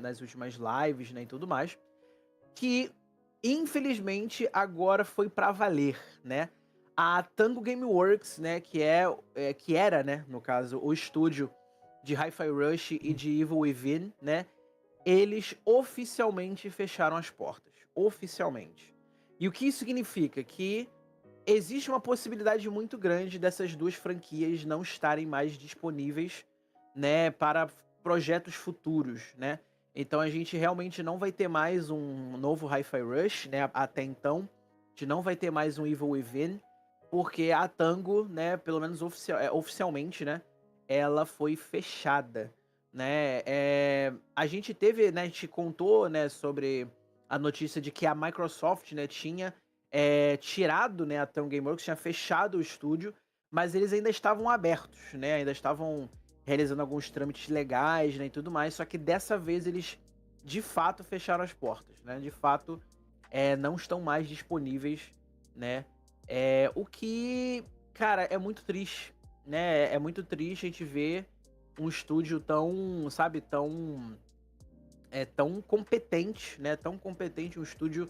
nas últimas lives, né, e tudo mais, que infelizmente agora foi pra valer, né. A Tango Gameworks, né, que era, né, no caso, o estúdio de Hi-Fi Rush e de Evil Within, né, eles oficialmente fecharam as portas, oficialmente. E o que isso significa? Que existe uma possibilidade muito grande dessas 2 franquias não estarem mais disponíveis, né, para projetos futuros, né. Então a gente realmente não vai ter mais um novo Hi-Fi Rush, né, até então. A gente não vai ter mais um Evil Within, porque a Tango, né, pelo menos oficialmente, né, ela foi fechada, né. A gente teve, né, a gente contou, né, sobre a notícia de que a Microsoft, né, tinha tirado, né, a Tango Gameworks, tinha fechado o estúdio, mas eles ainda estavam abertos, né, ainda estavam realizando alguns trâmites legais, né, e tudo mais, só que dessa vez eles, de fato, fecharam as portas, né, de fato, não estão mais disponíveis, né, o que, cara, é muito triste, né, é muito triste a gente ver um estúdio tão, sabe, tão competente, né, tão competente, um estúdio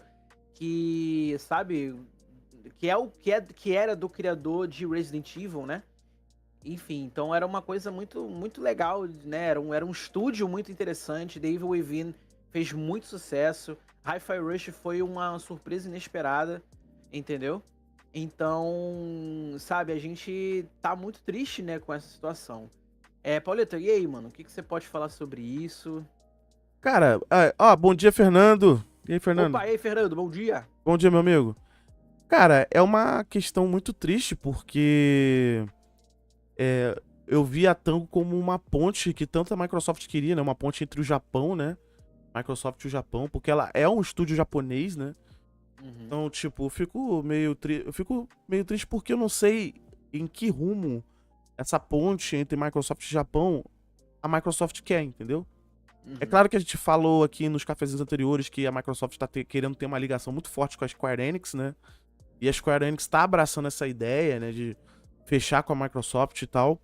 que, sabe, que era do criador de Resident Evil, né. Enfim, então era uma coisa muito muito legal, né, era um estúdio muito interessante, The Evil Within fez muito sucesso, Hi-Fi Rush foi uma surpresa inesperada, entendeu. Então, sabe, a gente tá muito triste, né, com essa situação. Pauleta, e aí, mano, o que que você pode falar sobre isso? Cara, bom dia, Fernando. E aí, Fernando? Opa, e aí, Fernando, bom dia. Bom dia, meu amigo. Cara, é uma questão muito triste porque eu vi a Tango como uma ponte que tanto a Microsoft queria, né? Uma ponte entre o Japão, né? Microsoft e o Japão, porque ela é um estúdio japonês, né? Uhum, Então, tipo, eu fico meio triste porque eu não sei em que rumo essa ponte entre Microsoft e Japão a Microsoft quer, entendeu? É uhum, claro que a gente falou aqui nos cafezinhos anteriores que a Microsoft tá querendo ter uma ligação muito forte com a Square Enix, né? E a Square Enix tá abraçando essa ideia, né, de fechar com a Microsoft e tal.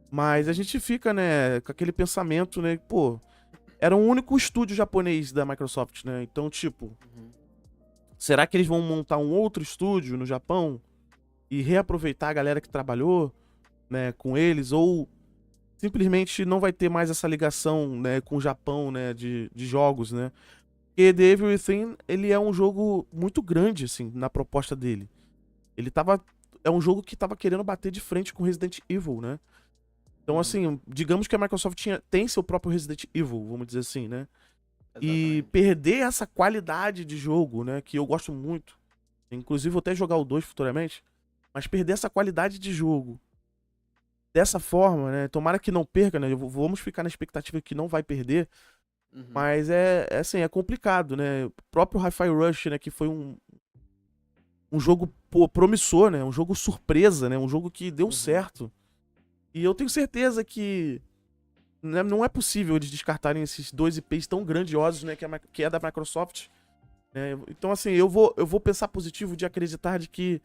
Mas a uhum, gente fica, né, com aquele pensamento, né, pô, era o único estúdio japonês da Microsoft, né? Então, tipo, uhum, será que eles vão montar um outro estúdio no Japão e reaproveitar a galera que trabalhou, né, com eles? Ou simplesmente não vai ter mais essa ligação, né, com o Japão, né, de jogos, né? Porque The Evil Within, ele é um jogo muito grande, assim, na proposta dele. Ele tava. É um jogo que tava querendo bater de frente com Resident Evil, né? Então, uhum. assim, digamos que a Microsoft tem seu próprio Resident Evil, vamos dizer assim, né? E Exatamente. perder essa qualidade de jogo, né? Que eu gosto muito. Inclusive, vou até jogar o 2 futuramente. Mas perder essa qualidade de jogo dessa forma, né? Tomara que não perca, né? Vamos ficar na expectativa que não vai perder. Uhum, Mas assim, é complicado, né? O próprio Hi-Fi Rush, né? Que foi um jogo, pô, promissor, né? Um jogo surpresa, né? Um jogo que deu uhum, certo. E eu tenho certeza que né, não é possível eles descartarem esses 2 IPs tão grandiosos, né? Que é da Microsoft. Né? Então, assim, eu vou pensar positivo de acreditar de que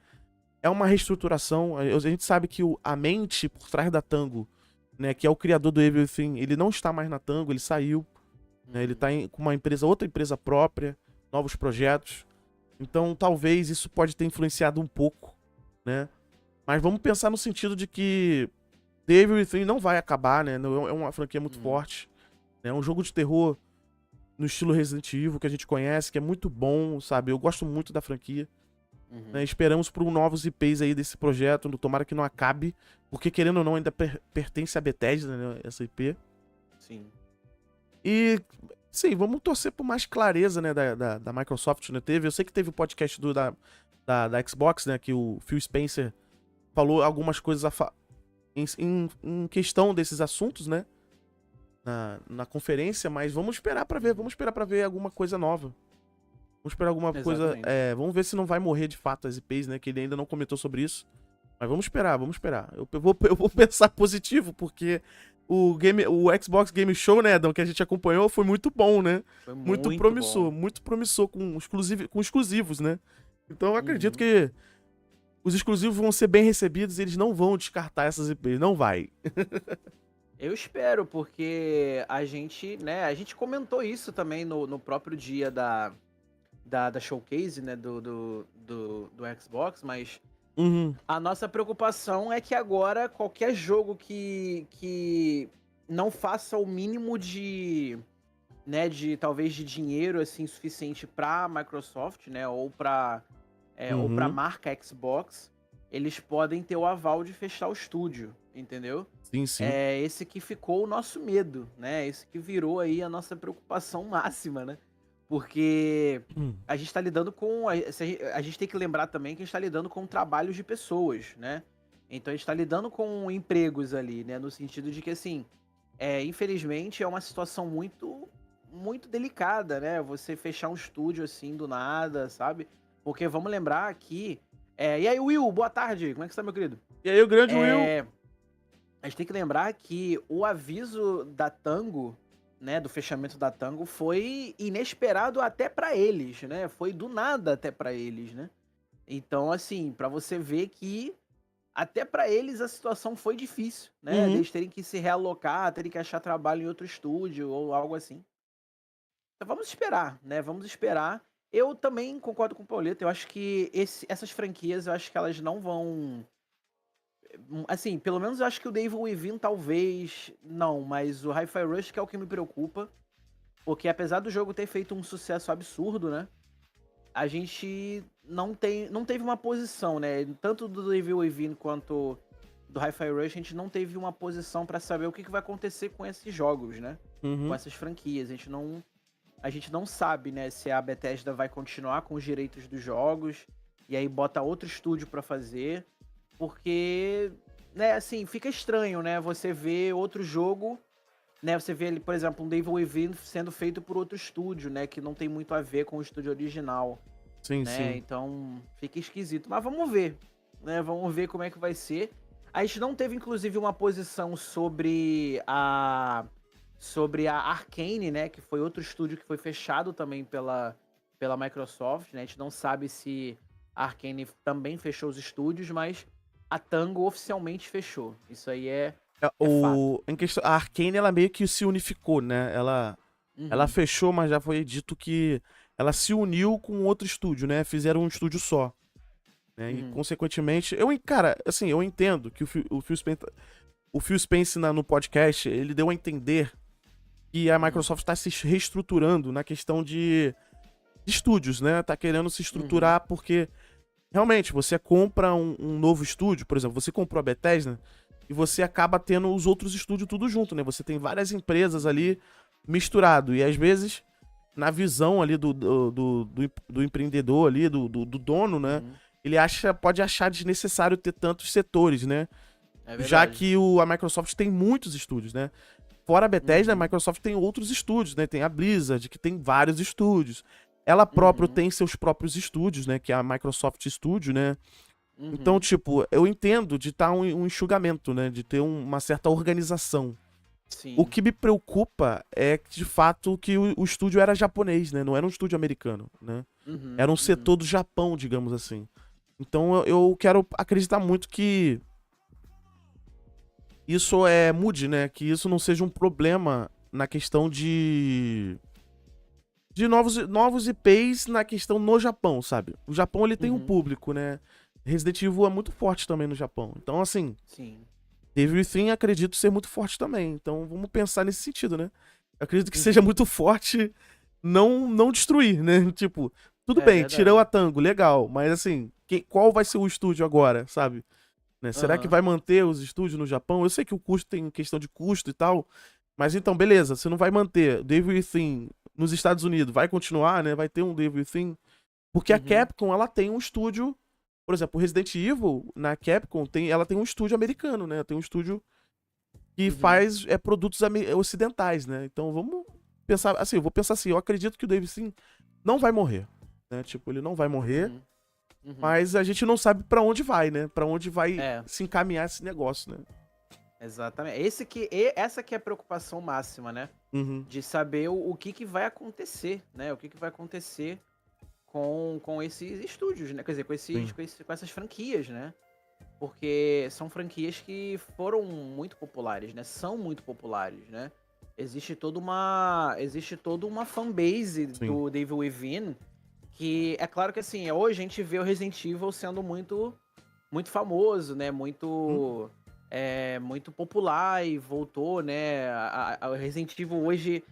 é uma reestruturação. A gente sabe que a mente por trás da Tango, né? Que é o criador do Everything, ele não está mais na Tango, ele saiu. Né? Ele uhum, tá com uma empresa, outra empresa própria, novos projetos. Então, talvez isso pode ter influenciado um pouco, né? Mas vamos pensar no sentido de que The Everything não vai acabar, né? É uma franquia muito uhum, forte. Né? É um jogo de terror no estilo Resident Evil que a gente conhece, que é muito bom, sabe? Eu gosto muito da franquia. Né? uhum. Esperamos por novos IPs aí desse projeto. Tomara que não acabe, porque querendo ou não, ainda pertence a Bethesda, né? Essa IP. Sim. E sim, vamos torcer por mais clareza, né, da Microsoft, né? Eu sei que teve o podcast da Xbox, né? Que o Phil Spencer falou algumas coisas em questão desses assuntos, né? Na conferência, mas vamos esperar pra ver, Uhum. vamos esperar pra ver alguma coisa nova. Vamos esperar alguma coisa. Exatamente. Vamos ver se não vai morrer de fato as IPs, né? Que ele ainda não comentou sobre isso. Mas vamos esperar, vamos esperar. Eu vou pensar positivo, porque o Xbox Game Show, né, Adão, que a gente acompanhou, foi muito bom, né? Foi muito bom. Muito promissor com exclusivos, né? Então eu acredito Uhum. que os exclusivos vão ser bem recebidos e eles não vão descartar essas IPs, não vai. Eu espero, porque a gente, né, a gente comentou isso também no próprio dia da showcase, né, do Xbox, mas Uhum, a nossa preocupação é que agora qualquer jogo que não faça o mínimo de, né, de talvez de dinheiro assim suficiente para Microsoft, né, ou para uhum. marca Xbox, eles podem ter o aval de fechar o estúdio, entendeu? Sim, sim. É esse que ficou o nosso medo, né? Esse que virou aí a nossa preocupação máxima, né? Porque Hum. a gente tá lidando com. A gente tem que lembrar também que a gente tá lidando com trabalhos de pessoas, né? Então a gente tá lidando com empregos ali, né? No sentido de que, assim, infelizmente é uma situação muito delicada, né? Você fechar um estúdio assim do nada, sabe? Porque vamos lembrar que. E aí, Will, boa tarde. Como é que você tá, meu querido? E aí, o grande Will? É, a gente tem que lembrar que o aviso da Tango, né, do fechamento da Tango, foi inesperado até pra eles, né? Foi do nada até pra eles, né? Então, assim, pra você ver que até pra eles a situação foi difícil, né? Uhum. Eles terem que se realocar, terem que achar trabalho em outro estúdio ou algo assim. Então vamos esperar, né? Vamos esperar. Eu também concordo com o Pauleta. Eu acho que essas franquias, eu acho que elas não vão. Assim, pelo menos eu acho que o Devil Within talvez não, mas o Hi-Fi Rush que é o que me preocupa, porque apesar do jogo ter feito um sucesso absurdo, né? A gente não teve uma posição, né? Tanto do Devil Within quanto do Hi-Fi Rush, a gente não teve uma posição pra saber o que vai acontecer com esses jogos, né? Com Uhum. essas franquias. A gente não sabe, né, se a Bethesda vai continuar com os direitos dos jogos e aí bota outro estúdio pra fazer, porque, né, assim, fica estranho, né, você vê outro jogo, né, você vê ali, por exemplo, um Devil Within sendo feito por outro estúdio, né, que não tem muito a ver com o estúdio original, Sim, né, sim. então fica esquisito. Mas vamos ver, né, vamos ver como é que vai ser. A gente não teve, inclusive, uma posição sobre a Arcane, né, que foi outro estúdio que foi fechado também pela Microsoft, né? A gente não sabe se a Arcane também fechou os estúdios, mas a Tango oficialmente fechou. Isso aí é fato. Em questão, a Arcane, ela meio que se unificou, né? Ela Uhum, fechou, mas já foi dito que ela se uniu com outro estúdio, né? Fizeram um estúdio só, né? E, uhum, consequentemente, cara, assim, eu entendo que o Phil Spencer no podcast, ele deu a entender que a uhum, Microsoft está se reestruturando na questão de estúdios, né? Tá querendo se uhum, estruturar porque realmente você compra um novo estúdio, por exemplo, você comprou a Bethesda e você acaba tendo os outros estúdios tudo junto, né? Você tem várias empresas uhum, ali misturado e às vezes na visão ali do empreendedor ali, do dono, né? uhum. Ele pode achar desnecessário ter tantos setores, né? É Já verdade. que a Microsoft tem muitos estúdios, né? Fora a Bethesda, a Uhum, Microsoft tem outros estúdios, né? Tem a Blizzard, que tem vários estúdios. Ela própria uhum, tem seus próprios estúdios, né? Que é a Microsoft Studio, né? Então, uhum. tipo, eu entendo de estar um enxugamento, né? De ter uma certa organização. O Sim. que me preocupa é que, de fato, que o estúdio era japonês, né? Não era um estúdio americano, né? Uhum, Era um uhum, setor do Japão, digamos assim. Então eu quero acreditar muito que isso mude, né? Que isso não seja um problema na questão de novos IPs na questão no Japão, sabe? O Japão ele tem um uhum. público, né? Resident Evil é muito forte também no Japão. Então, assim, Sim. Devil Within acredito ser muito forte também. Então, vamos pensar nesse sentido, né? Eu acredito que seja Uhum. muito forte não destruir, né? Tipo, tudo É bem, tirou a verdade. Tango, legal. Mas, assim, qual vai ser o estúdio agora, sabe? Né? Será que Aham. vai manter os estúdios no Japão? Eu sei que o custo tem questão de custo e tal, mas então, beleza, você não vai manter Devil Within nos Estados Unidos, vai continuar, né? Vai ter um Devil Within, porque a Uhum. Capcom, ela tem um estúdio, por exemplo, o Resident Evil, na Capcom, ela tem um estúdio americano, né? Tem um estúdio que Uhum. faz produtos ocidentais, né? Então, vamos pensar, assim, eu vou pensar assim, eu acredito que o Devil Within não vai morrer, né? Tipo, ele não vai morrer, Uhum. Uhum. mas a gente não sabe pra onde vai, né? Pra onde vai É, se encaminhar esse negócio, né? exatamente. Essa que é a preocupação máxima, né? Uhum. De saber o que que vai acontecer, né? O que que vai acontecer com esses estúdios, né? Quer dizer, Sim. com essas franquias, né? porque são franquias que foram muito populares, né? São muito populares, né? Existe toda uma fanbase Sim. do Devil Within, que é claro que assim, hoje a gente vê o Resident Evil sendo muito muito famoso, né? Hum, Muito popular e voltou, né? O Resident Evil hoje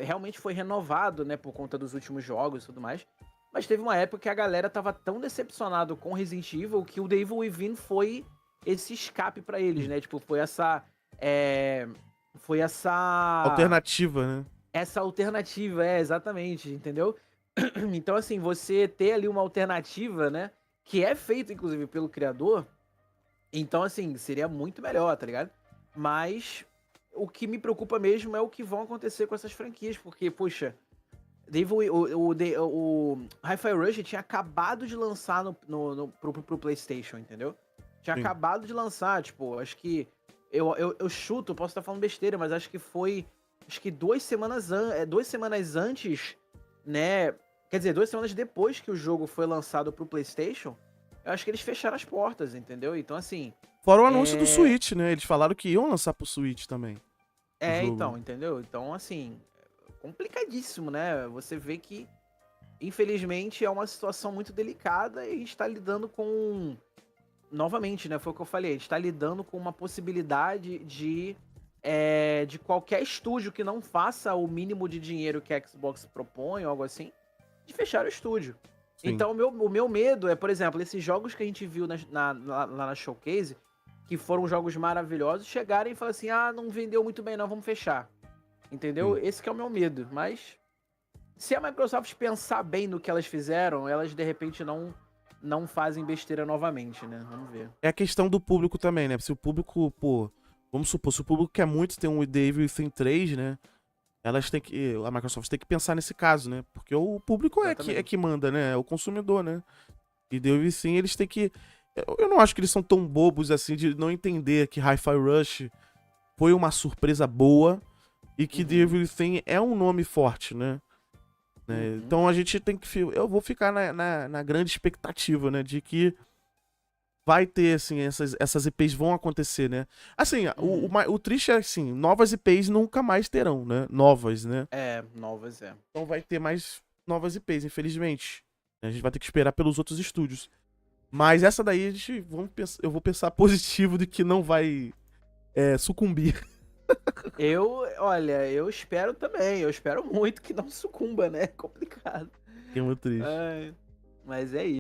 realmente foi renovado, né? Por conta dos últimos jogos e tudo mais. Mas teve uma época que a galera tava tão decepcionado com Resident Evil que o Devil Within foi esse escape pra eles, sim. né? Tipo, é, foi Alternativa, né? essa alternativa, exatamente, entendeu? Então, assim, você ter ali uma alternativa, né? Que é feita, inclusive, pelo criador. Então, assim, seria muito melhor, tá ligado? Mas o que me preocupa mesmo é o que vão acontecer com essas franquias, porque, poxa, o Hi-Fi Rush tinha acabado de lançar pro PlayStation, entendeu? Tinha Sim. acabado de lançar, tipo, acho que. Eu chuto, posso estar falando besteira, mas acho que foi. Acho que 2 semanas antes, né? Quer dizer, 2 semanas depois que o jogo foi lançado pro PlayStation, eu acho que eles fecharam as portas, entendeu? Então, assim. Fora o anúncio do É. Switch, né? Eles falaram que iam lançar pro Switch também o jogo. Então, entendeu? Então, assim. Complicadíssimo, né? Você vê que, infelizmente, é uma situação muito delicada e a gente tá lidando com. Novamente, né? Foi o que eu falei. A gente tá lidando com uma possibilidade de qualquer estúdio que não faça o mínimo de dinheiro que a Xbox propõe, ou algo assim, de fechar o estúdio. Sim. Então, o meu medo é, por exemplo, esses jogos que a gente viu lá na Showcase, que foram jogos maravilhosos, chegarem e falarem assim: ah, não vendeu muito bem, não, vamos fechar. Entendeu? Sim. Esse que é o meu medo. Mas se a Microsoft pensar bem no que elas fizeram, elas de repente não fazem besteira novamente, né? Vamos ver. É a questão do público também, né? Se o público, pô, vamos supor, se o público quer muito ter um Devil Within 3, né? Elas têm que. A Microsoft tem que pensar nesse caso, né? Porque o público é que Exatamente. manda, né? É o consumidor, né? E Devil Within, eles têm que. Eu não acho que eles são tão bobos assim de não entender que Hi-Fi Rush foi uma surpresa boa e que Uhum. Devil Within é um nome forte, né? Uhum. Então a gente tem que. Eu vou ficar na grande expectativa, né? De que vai ter, assim, essas IPs vão acontecer, né? Assim, Uhum. o triste é assim, novas IPs nunca mais terão, né? Novas, né? Novas é. Não vai ter mais novas IPs, infelizmente. A gente vai ter que esperar pelos outros estúdios. Mas essa daí eu vou pensar positivo de que não vai sucumbir. Olha, eu espero também. Eu espero muito que não sucumba, né? É complicado. Que é muito triste. Ai, mas é isso.